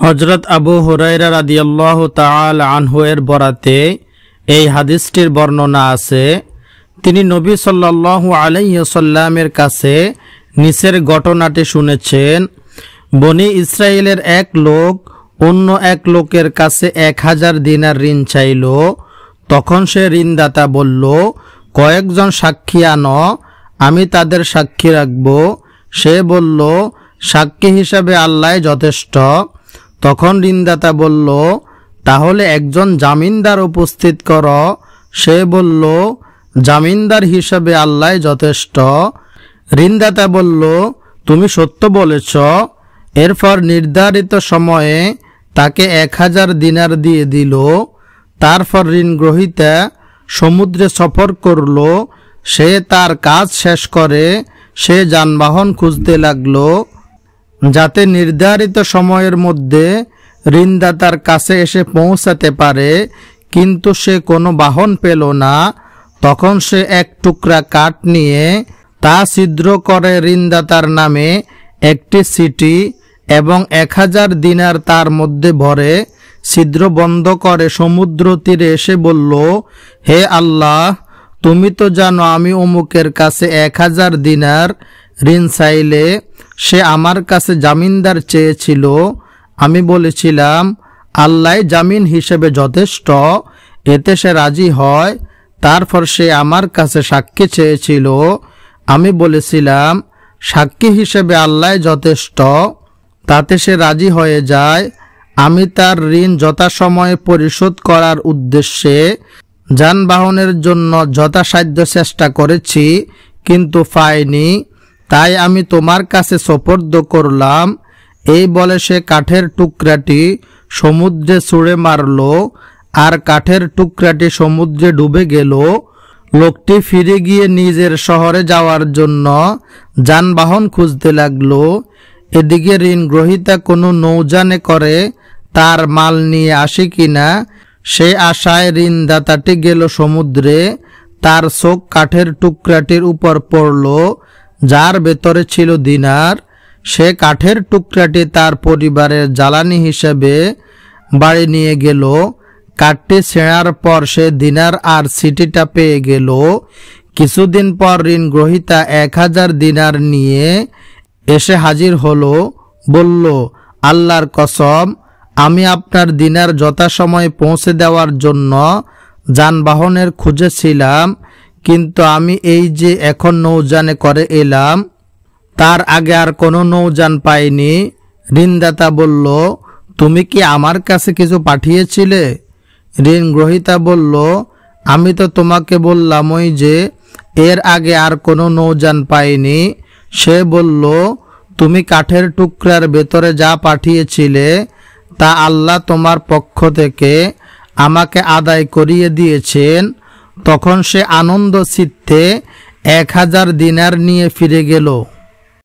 হযরত আবু হুরায়রা রাদিয়াল্লাহু তাআলা আনহু এর বরাতে এই হাদিসটির বর্ণনা আছে। তিনি নবী সাল্লাল্লাহু আলাইহি ওয়াসাল্লামের কাছে নিচের ঘটনাটি শুনেছেন। বনি ইসরায়েলের এক লোক অন্য এক লোকের কাছে 1000 দিনার ঋণ চাইল। তখন সে ঋণদাতা বলল, কয়েকজন সাক্ষী আনো, আমি তাদের সাক্ষী রাখব। সে বলল, সাক্ষী হিসাবে আল্লাহ যথেষ্ট। তখন ঋণদাতা বলল, তাহলে একজন জামিনদার উপস্থিত কর। সে বলল, জামিনদার হিসাবে আল্লাহ যথেষ্ট। ঋণদাতা বলল, তুমি সত্য বলেছ। এরপর নির্ধারিত সময়ে তাকে 1000 দিনার দিয়ে দিল। তারপর ঋণ গ্রহীতা সমুদ্রে সফর করল। সে তার কাজ শেষ করে সে যানবাহন খুঁজতে লাগল, যাতে নির্ধারিত সময়ের মধ্যে ঋণদাতার কাছে এসে পৌঁছাতে পারে, কিন্তু সে কোনো বাহন পেল না। তখন সে এক টুকরা কাঠ নিয়ে তা ছিদ্র করে ঋণদাতার নামে একটি চিঠি এবং 1000 দিনার তার মধ্যে ভরে ছিদ্র বন্ধ করে সমুদ্র তীরে এসে বলল, হে আল্লাহ, তুমি তো জানো আমি অমুকের কাছে 1000 দিনার ঋণ চাইলে সে আমার কাছে জামিনদার চেয়েছিল। আমি বলেছিলাম, আল্লাহ জামিন হিসেবে যথেষ্ট। এতে সে রাজি হয়। তারপর সে আমার কাছে সাক্ষী চেয়েছিল। আমি বলেছিলাম, সাক্ষী হিসেবে আল্লাহ যথেষ্ট। তাতে সে রাজি হয়ে যায়। আমি তার ঋণ যথাসময়ে পরিশোধ করার উদ্দেশ্যে যানবাহনের জন্য যথাসাধ্য চেষ্টা করেছি, কিন্তু পাইনি। তাই আমি তোমার কাছে সোপর্দ করলাম। এই বলে সে কাঠের টুকরাটি সমুদ্রে ছুঁড়ে মারল, আর কাঠের টুকরাটি সমুদ্রে ডুবে গেল। লোকটি ফিরে গিয়ে নিজের শহরে যাওয়ার জন্য যানবাহন খুঁজতে লাগলো। এদিকে ঋণ গ্রহীতা কোনো নৌযানে করে তার মাল নিয়ে আসে কিনা সে আশায় ঋণদাতাটি গেল সমুদ্রে। তার চোখ কাঠের টুকরাটির উপর পড়ল, যার ভেতরে ছিল দিনার। সে কাঠের টুকরাটি তার পরিবারের জ্বালানি হিসেবে বাড়ি নিয়ে গেল। কাঠটি ছেঁড়ার পর সে দিনার আর চিঠিটা পেয়ে গেল। কিছুদিন পর ঋণ গ্রহীতা 1000 দিনার নিয়ে এসে হাজির হলো। বলল, আল্লাহর কসম, আমি আপনার দিনার যথাসময়ে পৌঁছে দেওয়ার জন্য যানবাহনের খুঁজেছিলাম, কিন্তু আমি এই যে এখন নৌযানে করে এলাম, তার আগে আর কোনো নৌযান পাইনি। ঋণদাতা বলল, তুমি কি আমার কাছে কিছু পাঠিয়েছিলে? ঋণ গ্রহীতা বলল, আমি তো তোমাকে বললাম ওই যে এর আগে আর কোনো নৌযান পাইনি। সে বলল, তুমি কাঠের টুকরার ভেতরে যা পাঠিয়েছিলে তা আল্লাহ তোমার পক্ষ থেকে আমাকে আদায় করিয়ে দিয়েছেন। তখন সে আনন্দ চিত্তে 1000 দিনার নিয়ে ফিরে গেল।